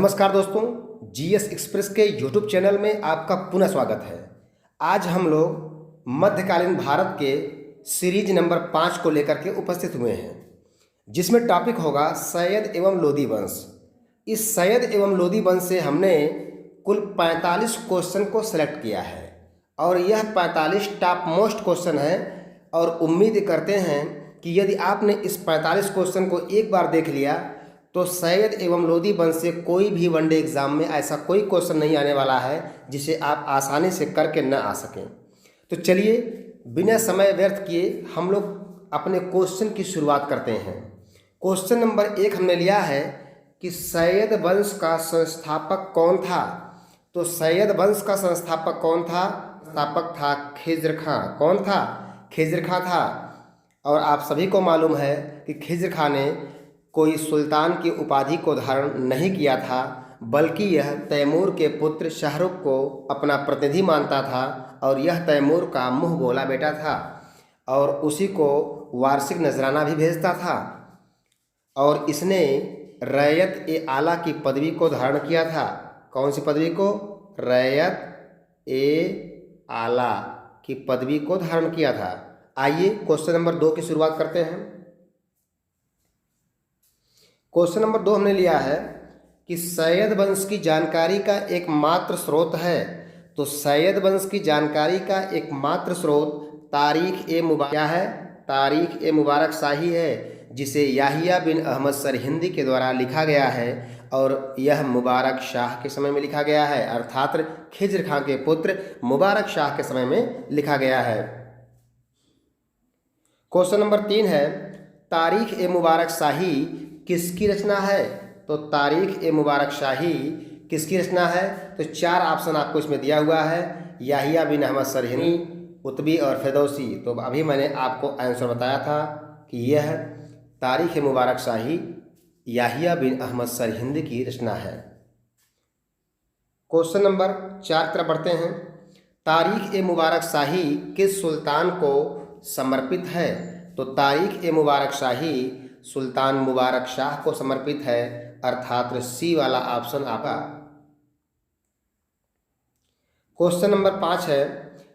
नमस्कार दोस्तों, GS express के यूट्यूब चैनल में आपका पुनः स्वागत है। आज हम लोग मध्यकालीन भारत के सीरीज नंबर 5 को लेकर के उपस्थित हुए हैं, जिसमें टॉपिक होगा सैयद एवं लोदी वंश। इस सैयद एवं लोदी वंश से हमने कुल 45 क्वेश्चन को सिलेक्ट किया है और यह 45 टॉप मोस्ट क्वेश्चन है और उम्मीद करते हैं कि यदि आपने इस 45 क्वेश्चन को एक बार देख लिया तो सैयद एवं लोदी वंश से कोई भी वनडे एग्जाम में ऐसा कोई क्वेश्चन नहीं आने वाला है जिसे आप आसानी से करके न आ सकें। तो चलिए बिना समय व्यर्थ किए हम लोग अपने क्वेश्चन की शुरुआत करते हैं। क्वेश्चन नंबर 1 हमने लिया है कि सैयद वंश का संस्थापक कौन था। तो सैयद वंश का संस्थापक कौन था? संस्थापक था खिज्र खां। कौन था? खिज्र खां था। और आप सभी को मालूम है कि खिज्र खां ने कोई सुल्तान की उपाधि को धारण नहीं किया था, बल्कि यह तैमूर के पुत्र शाहरुख को अपना प्रतिनिधि मानता था और यह तैमूर का मुँह बोला बेटा था और उसी को वार्षिक नजराना भी भेजता था। और इसने रैयत ए आला की पदवी को धारण किया था। कौन सी पदवी को? रैयत ए आला की पदवी को धारण किया था। आइए क्वेश्चन नंबर 2 की शुरुआत करते हैं। क्वेश्चन नंबर 2 हमने लिया है कि सैयद वंश की जानकारी का एकमात्र स्रोत है। तो सैयद वंश की जानकारी का एकमात्र स्रोत तारीख ए मुबारक क्या है? तारीख ए मुबारक शाही है, जिसे याहिया बिन अहमद सरहिंदी के द्वारा लिखा गया है और यह मुबारक शाह के समय में लिखा गया है, अर्थात खिज्र खां के पुत्र मुबारक शाह के समय में लिखा गया है। क्वेश्चन नंबर 3 है, तारीख ए मुबारक शाही किसकी रचना है? तो तारीख ए मुबारक शाही किसकी रचना है? तो 4 ऑप्शन आपको इसमें दिया हुआ है, याहिया बिन अहमद सरहिंदी, कुतबी और फिरदौसी। तो अभी मैंने आपको आंसर बताया था कि यह तारीख ए मुबारक शाही याहिया बिन अहमद सरहिंदी की रचना है। क्वेश्चन नंबर 4 की तरफ बढ़ते हैं। तारीख ए मुबारक शाही किस सुल्तान को समर्पित है? तो तारीख ए मुबारक शाही सुल्तान मुबारक शाह को समर्पित है, अर्थात सी वाला ऑप्शन आपका। क्वेश्चन नंबर 5 है,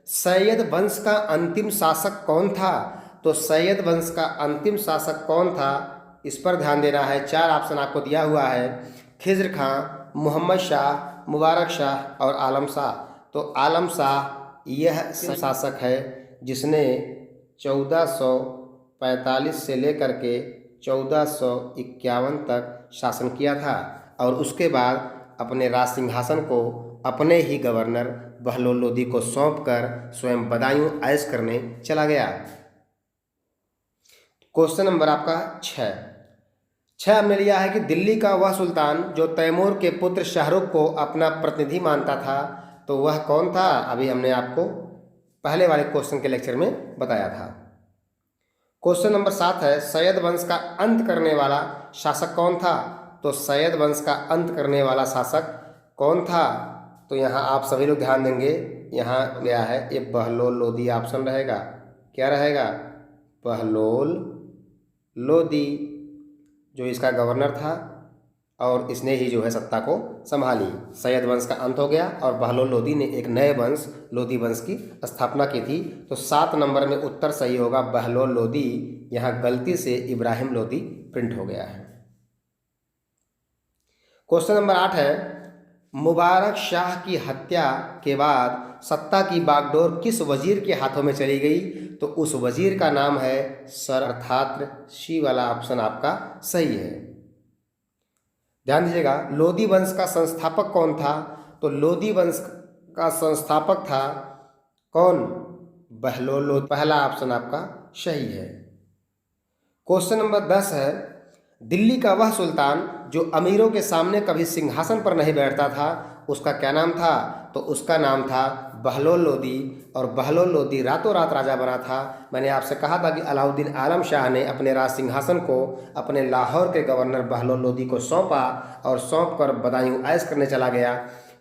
सैयद वंश का अंतिम शासक कौन था? तो सैयद वंश का अंतिम शासक कौन था, इस पर ध्यान देना है। 4 ऑप्शन आपको दिया हुआ है, खिज्र खां, मोहम्मद शाह, मुबारक शाह और आलम शाह। तो आलम शाह यह शासक है जिसने 1445 से लेकर के 1451 तक शासन किया था और उसके बाद अपने राज सिंहासन को अपने ही गवर्नर बहलोल लोदी को सौंपकर स्वयं बदायूं ऐश करने चला गया। क्वेश्चन नंबर आपका 6 हमने लिया है कि दिल्ली का वह सुल्तान जो तैमूर के पुत्र शाहरुख को अपना प्रतिनिधि मानता था, तो वह कौन था? अभी हमने आपको पहले वाले क्वेश्चन के लेक्चर में बताया था। क्वेश्चन नंबर 7 है, सैयद वंश का अंत करने वाला शासक कौन था? तो सैयद वंश का अंत करने वाला शासक कौन था? तो यहाँ आप सभी लोग ध्यान देंगे, यहाँ गया है ये बहलोल लोदी ऑप्शन रहेगा। क्या रहेगा? बहलोल लोदी, जो इसका गवर्नर था और इसने ही जो है सत्ता को संभाली। सैयद वंश का अंत हो गया और बहलोल लोदी ने एक नए वंश लोदी वंश की स्थापना की थी। तो 7 नंबर में उत्तर सही होगा बहलोल लोदी। यहाँ गलती से इब्राहिम लोदी प्रिंट हो गया है। क्वेश्चन नंबर 8 है, मुबारक शाह की हत्या के बाद सत्ता की बागडोर किस वजीर के हाथों में चली गई? तो उस वजीर का नाम है सर, अर्थात सी वाला ऑप्शन आपका सही है। ध्यान दीजिएगा, लोदी वंश का संस्थापक कौन था? तो लोदी वंश का संस्थापक था कौन? बहलोल लोदी। पहला ऑप्शन आपका सही है। क्वेश्चन नंबर 10 है, दिल्ली का वह सुल्तान जो अमीरों के सामने कभी सिंहासन पर नहीं बैठता था, उसका क्या नाम था? तो उसका नाम था बहलोल लोदी और बहलोल लोदी रातों रात राजा बना था। मैंने आपसे कहा था कि अलाउद्दीन आलम शाह ने अपने राज सिंहासन को अपने लाहौर के गवर्नर बहलोल लोदी को सौंपा और सौंप कर बदायूं ऐश करने चला गया।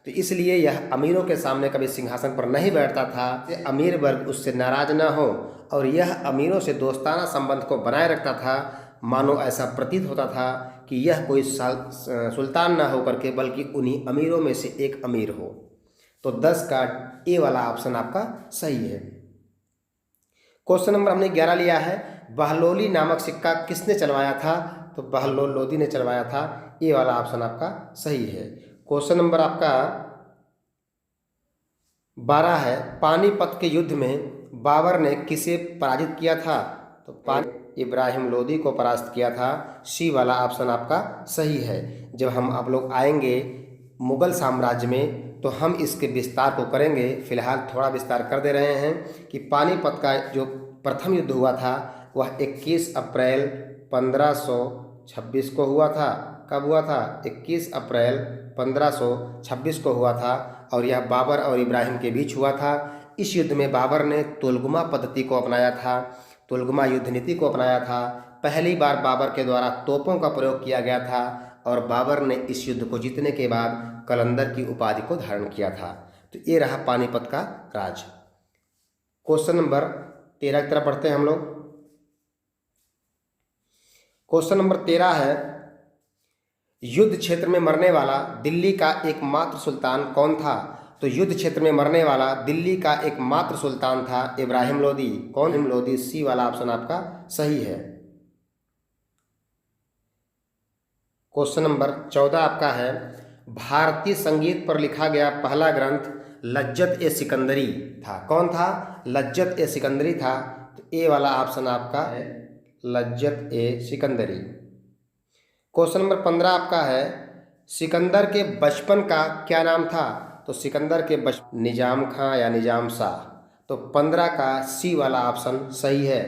तो इसलिए यह अमीरों के सामने कभी सिंहासन पर नहीं बैठता था, अमीर वर्ग उससे नाराज न हो और यह अमीरों से दोस्ताना संबंध को बनाए रखता था। मानो ऐसा प्रतीत होता था कि यह कोई सुल्तान ना होकर के बल्कि उन्हीं अमीरों में से एक अमीर हो। तो 10 का ए वाला ऑप्शन आपका सही है। क्वेश्चन नंबर हमने 11 लिया है, बहलोली नामक सिक्का किसने चलवाया था? तो बहलोल लोदी ने चलवाया था। ए वाला ऑप्शन आपका सही है। क्वेश्चन नंबर आपका 12 है, पानीपत के युद्ध में बाबर ने किसे पराजित किया था? तो इब्राहिम लोदी को परास्त किया था। सी वाला ऑप्शन आपका सही है। जब हम आप लोग आएंगे मुगल साम्राज्य में तो हम इसके विस्तार को करेंगे। फिलहाल थोड़ा विस्तार कर दे रहे हैं कि पानीपत का जो प्रथम युद्ध हुआ था वह 21 अप्रैल 1526 को हुआ था। कब हुआ था? 21 अप्रैल 1526 को हुआ था और यह बाबर और इब्राहिम के बीच हुआ था। इस युद्ध में बाबर ने तुलगुमा पद्धति को अपनाया था, तुलगुमा युद्ध नीति को अपनाया था। पहली बार बाबर के द्वारा तोपों का प्रयोग किया गया था और बाबर ने इस युद्ध को जीतने के बाद कलंदर की उपाधि को धारण किया था। तो ये रहा पानीपत का राज। क्वेश्चन नंबर 13 की तरफ पढ़ते हैं हम लोग। क्वेश्चन नंबर 13 है, युद्ध क्षेत्र में मरने वाला दिल्ली का एकमात्र सुल्तान कौन था? तो युद्ध क्षेत्र में मरने वाला दिल्ली का एकमात्र सुल्तान था इब्राहिम लोदी। कौन? इब्राहिम लोदी। सी वाला ऑप्शन आपका सही है। क्वेश्चन नंबर 14 आपका है, भारतीय संगीत पर लिखा गया पहला ग्रंथ लज्जत ए सिकंदरी था। कौन था? लज्जत ए सिकंदरी था। तो ए वाला ऑप्शन आपका है लज्जत ए सिकंदरी। क्वेश्चन नंबर 15 आपका है, सिकंदर के बचपन का क्या नाम था? तो सिकंदर के बचपन निजाम खां या निजाम शाह। तो 15 का सी वाला ऑप्शन सही है।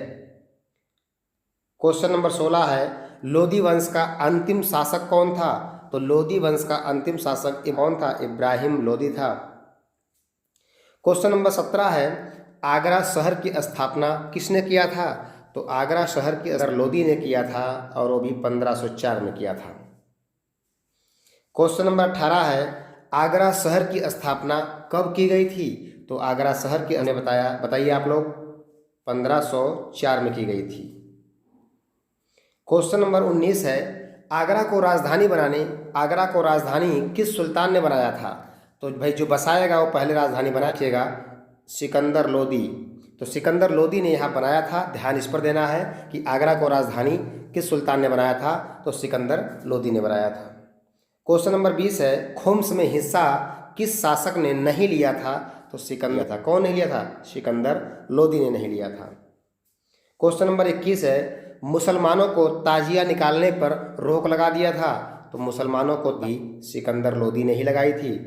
क्वेश्चन नंबर 16 है, लोदी वंश का अंतिम शासक कौन था? तो लोदी वंश का अंतिम शासक कौन था? इब्राहिम लोदी था। क्वेश्चन नंबर 17 है, आगरा शहर की स्थापना किसने किया था? तो आगरा शहर की लोदी ने किया था और वो भी 1504 में किया था। क्वेश्चन नंबर 18 है, आगरा शहर की स्थापना कब की गई थी? तो आगरा शहर की हमने बताइए आप लोग 1504 में की गई थी। क्वेश्चन नंबर 19 है, आगरा को राजधानी किस सुल्तान ने बनाया था? तो भाई जो बसाएगा वो पहले राजधानी बनाइएगा, सिकंदर लोदी। तो सिकंदर लोदी ने यहाँ बनाया था। ध्यान इस पर देना है कि आगरा को राजधानी किस सुल्तान ने बनाया था? तो सिकंदर लोदी ने बनाया था। क्वेश्चन नंबर 20 है, खुम्स में हिस्सा किस शासक ने नहीं लिया था? तो सिकंदर था। कौन नहीं लिया था? सिकंदर लोदी ने नहीं लिया था। क्वेश्चन नंबर 21 है, मुसलमानों को ताजिया निकालने पर रोक लगा दिया था। तो मुसलमानों को सिकंदर लोदी ने ही लगाई थी।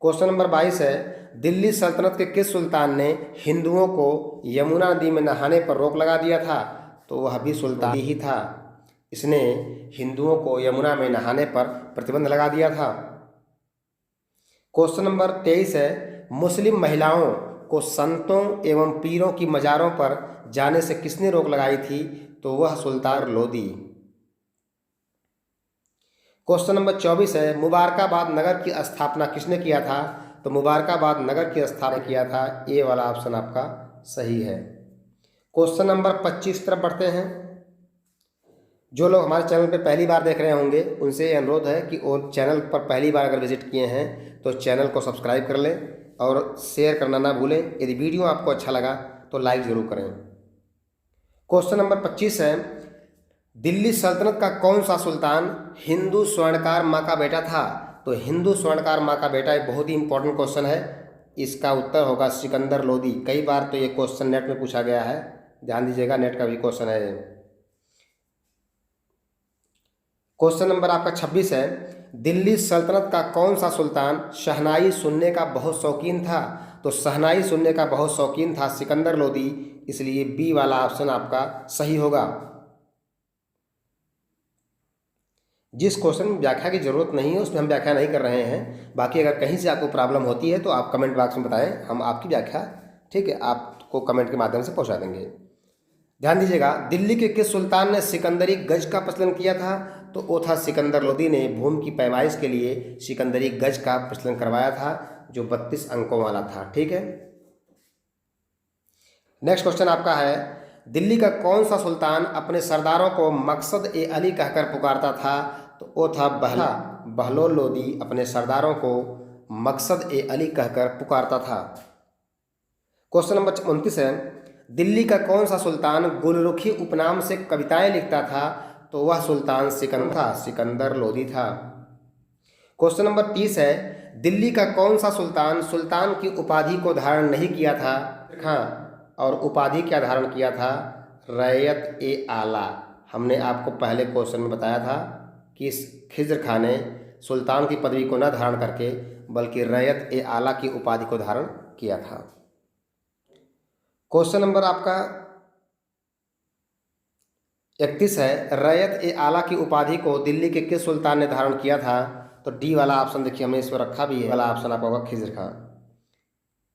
क्वेश्चन नंबर 22 है, दिल्ली सल्तनत के किस सुल्तान ने हिंदुओं को यमुना नदी में नहाने पर रोक लगा दिया था? तो वह भी सुल्तान ही था। इसने हिंदुओं को यमुना में नहाने पर प्रतिबंध लगा दिया था। क्वेश्चन नंबर 23 है, मुस्लिम महिलाओं को संतों एवं पीरों की मज़ारों पर जाने से किसने रोक लगाई थी? तो वह सुल्तान लोदी। क्वेश्चन नंबर 24 है, मुबारकाबाद नगर की स्थापना किसने किया था? तो मुबारकाबाद नगर की स्थापना किया था। ए वाला ऑप्शन आपका सही है। क्वेश्चन नंबर 25 तरफ बढ़ते हैं। जो लोग हमारे चैनल पे पहली बार देख रहे होंगे उनसे अनुरोध है कि वो चैनल पर पहली बार अगर विजिट किए हैं तो चैनल को सब्सक्राइब कर लें और शेयर करना ना भूलें। यदि वीडियो आपको अच्छा लगा तो लाइक ज़रूर करें। क्वेश्चन नंबर 25 है, दिल्ली सल्तनत का कौन सा सुल्तान हिंदू स्वर्णकार माँ का बेटा था? तो हिंदू स्वर्णकार माँ का बेटा एक बहुत ही इंपॉर्टेंट क्वेश्चन है। इसका उत्तर होगा सिकंदर लोदी। कई बार तो ये क्वेश्चन नेट में पूछा गया है, ध्यान दीजिएगा, नेट का भी क्वेश्चन है। क्वेश्चन नंबर आपका 26 है, दिल्ली सल्तनत का कौन सा सुल्तान शहनाई सुनने का बहुत शौकीन था? तो शहनाई सुनने का बहुत शौकीन था सिकंदर लोदी, इसलिए बी वाला ऑप्शन आपका सही होगा। जिस क्वेश्चन में व्याख्या की जरूरत नहीं है उसमें हम व्याख्या नहीं कर रहे हैं। बाकी अगर कहीं से आपको प्रॉब्लम होती है तो आप कमेंट बॉक्स में बताएं, हम आपकी व्याख्या ठीक है आपको कमेंट के माध्यम से पहुंचा देंगे। ध्यान दीजिएगा, दिल्ली के किस सुल्तान ने सिकंदरी गज का प्रचलन किया था? तो वो था सिकंदर लोदी ने भूमि की पैमाइश के लिए सिकंदरी गज का प्रचलन करवाया था, जो 32 अंकों वाला था। ठीक है, नेक्स्ट क्वेश्चन आपका है, दिल्ली का कौन सा सुल्तान अपने सरदारों को मकसद ए अली कहकर पुकारता था? तो वो था बहलोल लोदी अपने सरदारों को मकसद ए अली कहकर पुकारता था। क्वेश्चन नंबर 29 है, दिल्ली का कौन सा सुल्तान गुलरुखी उपनाम से कविताएं लिखता था? तो वह सुल्तान सिकंदर लोदी था। क्वेश्चन नंबर 30 है, दिल्ली का कौन सा सुल्तान सुल्तान की उपाधि को धारण नहीं किया था? हाँ, और उपाधि क्या धारण किया था? रैयत ए आला। हमने आपको पहले क्वेश्चन में बताया था कि खिज्र खां ने सुल्तान की पदवी को न धारण करके बल्कि रैयत ए आला की उपाधि को धारण किया था। क्वेश्चन नंबर आपका 31 है, रैयत ए आला की उपाधि को दिल्ली के किस सुल्तान ने धारण किया था? तो डी वाला ऑप्शन देखिए हमने इस पर रखा भी है, वाला ऑप्शन आपका होगा खिज्र खां।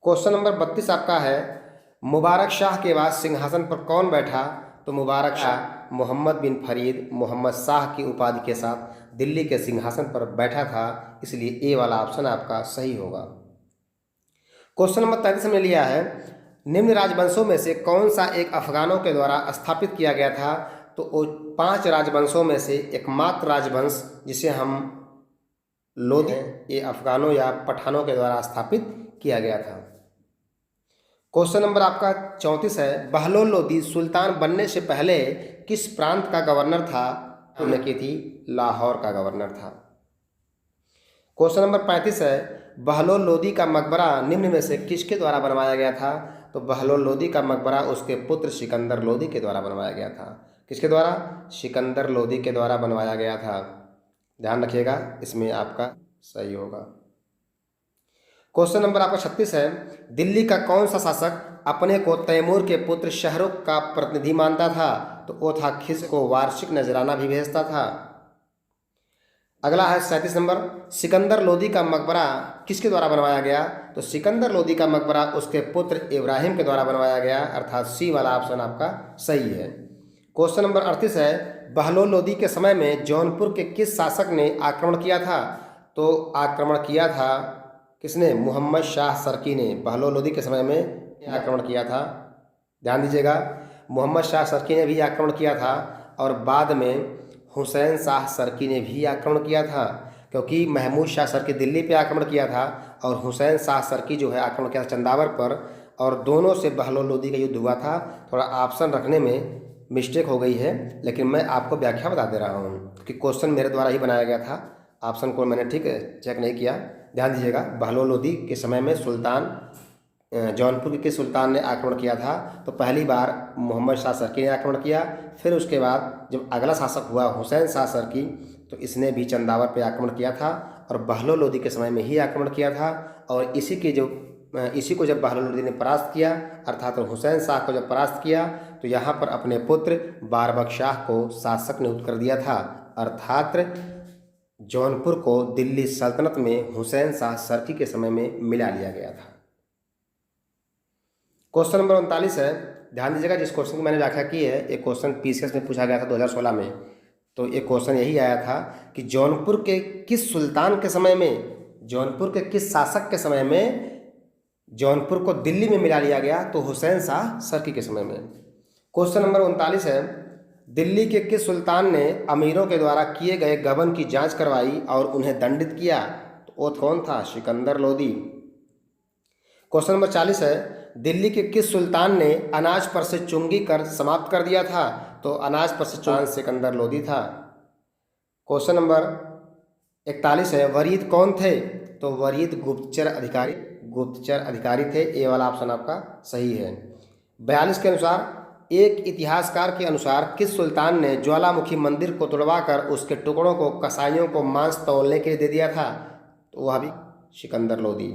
क्वेश्चन नंबर 32 आपका है, मुबारक शाह के बाद सिंहासन पर कौन बैठा? तो मुबारक शाह मोहम्मद बिन फरीद मोहम्मद शाह की उपाधि के साथ दिल्ली के सिंहासन पर बैठा था, इसलिए ए वाला ऑप्शन आपका सही होगा। क्वेश्चन नंबर 33 में लिया है, निम्न राजवंशों में से कौन सा एक अफगानों के द्वारा स्थापित किया गया था? तो वो 5 राजवंशों में से एकमात्र राजवंश जिसे हम लोदी ये अफगानों या पठानों के द्वारा स्थापित किया गया था। क्वेश्चन नंबर आपका 34 है, बहलोल लोदी सुल्तान बनने से पहले किस प्रांत का गवर्नर था? हमने की थी लाहौर का गवर्नर था। क्वेश्चन नंबर 35 है, बहलोल लोदी का मकबरा निम्न में से किसके द्वारा बनवाया गया था? तो बहलोल लोदी का मकबरा उसके पुत्र सिकंदर लोदी के द्वारा बनवाया गया था। किसके द्वारा? सिकंदर लोदी के द्वारा बनवाया गया था। ध्यान रखिएगा, इसमें आपका सही होगा। क्वेश्चन नंबर आपका 36 है, दिल्ली का कौन सा शासक अपने को तैमूर के पुत्र शाहरुख का प्रतिनिधि मानता था? तो वो था खिज्र को वार्षिक नजराना भी भेजता था। अगला है 37 नंबर, सिकंदर लोदी का मकबरा किसके द्वारा बनवाया गया? तो सिकंदर लोदी का मकबरा उसके पुत्र इब्राहिम के द्वारा बनवाया गया, अर्थात सी वाला ऑप्शन आपका सही है। क्वेश्चन नंबर 38 है, बहलोल लोदी के समय में जौनपुर के किस शासक ने आक्रमण किया था? तो आक्रमण किया था किसने? मोहम्मद शाह सरकी ने बहलोल लोदी के समय में आक्रमण किया था। ध्यान दीजिएगा, मोहम्मद शाह सरकी ने भी आक्रमण किया था और बाद में हुसैन शाह सरकी ने भी आक्रमण किया था, क्योंकि महमूद शाह सरकी दिल्ली पे आक्रमण किया था और हुसैन शाह सरकी जो है आक्रमण किया था चंदावर पर, और दोनों से बहलोल लोदी का युद्ध हुआ था। थोड़ा ऑप्शन रखने में मिस्टेक हो गई है, लेकिन मैं आपको व्याख्या बता दे रहा हूँ कि क्वेश्चन मेरे द्वारा ही बनाया गया था, ऑप्शन को मैंने ठीक चेक नहीं किया। ध्यान दीजिएगा, बहलोल लोदी के समय में जौनपुर के सुल्तान ने आक्रमण किया था। तो पहली बार मोहम्मद शाह सरकी ने आक्रमण किया, फिर उसके बाद जब अगला शासक हुआ हुसैन शाह सरकी, तो इसने भी चंदावर पे आक्रमण किया था और बहलोल लोदी के समय में ही आक्रमण किया था। और इसी को जब बहलोल लोदी ने परास्त किया, अर्थात हुसैन शाह को जब परास्त किया, तो यहाँ पर अपने पुत्र बारबक शाह को शासक नियुक्त कर दिया था, अर्थात जौनपुर को दिल्ली सल्तनत में हुसैन शाह सरकी के समय में मिला लिया गया था। क्वेश्चन नंबर 39 है, ध्यान दीजिएगा, जिस क्वेश्चन की मैंने व्याख्या की है, एक क्वेश्चन पीसीएस में पूछा गया था 2016 में। तो एक क्वेश्चन यही आया था कि जौनपुर के किस सुल्तान के समय में, जौनपुर के किस शासक के समय में जौनपुर को दिल्ली में मिला लिया गया? तो हुसैन शाह सरकी के समय में। क्वेश्चन नंबर 39 है, दिल्ली के किस सुल्तान ने अमीरों के द्वारा किए गए गबन की जांच करवाई और उन्हें दंडित किया? तो वो कौन था? सिकंदर लोदी। क्वेश्चन नंबर 40 है, दिल्ली के किस सुल्तान ने अनाज पर से चुंगी कर समाप्त कर दिया था? तो अनाज पर से सुल्तान सिकंदर लोदी था। क्वेश्चन नंबर 41 है, वरीद कौन थे? तो वरीद गुप्तचर अधिकारी थे। ए वाला ऑप्शन आपका सही है। 42 के अनुसार, एक इतिहासकार के अनुसार किस सुल्तान ने ज्वालामुखी मंदिर को तुड़वाकर उसके टुकड़ों को कसाईयों को मांस तौलने के लिए दे दिया था? तो वह भी सिकंदर लोदी।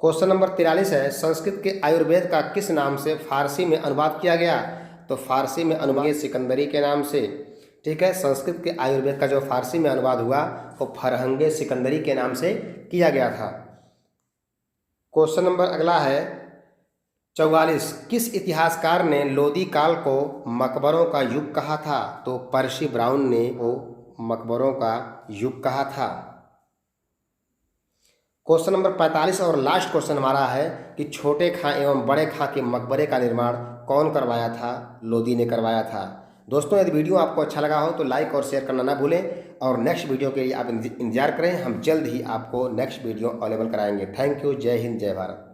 क्वेश्चन नंबर 43 है, संस्कृत के आयुर्वेद का किस नाम से फारसी में अनुवाद किया गया? तो फारसी में अनुवाद सिकंदरी के नाम से। ठीक है, संस्कृत के आयुर्वेद का जो फारसी में अनुवाद हुआ वो फरहंगे सिकंदरी के नाम से किया गया था। क्वेश्चन नंबर अगला है 44, किस इतिहासकार ने लोदी काल को मकबरों का युग कहा था? तो पर्सी ब्राउन ने वो मकबरों का युग कहा था। क्वेश्चन नंबर 45 और लास्ट क्वेश्चन हमारा है कि छोटे खां एवं बड़े खां के मकबरे का निर्माण कौन करवाया था? लोदी ने करवाया था। दोस्तों, यदि वीडियो आपको अच्छा लगा हो तो लाइक और शेयर करना ना भूलें और नेक्स्ट वीडियो के लिए आप इंतजार करें। हम जल्द ही आपको नेक्स्ट वीडियो अवेलेबल कराएंगे। Thank you. जय हिंद, जय भारत।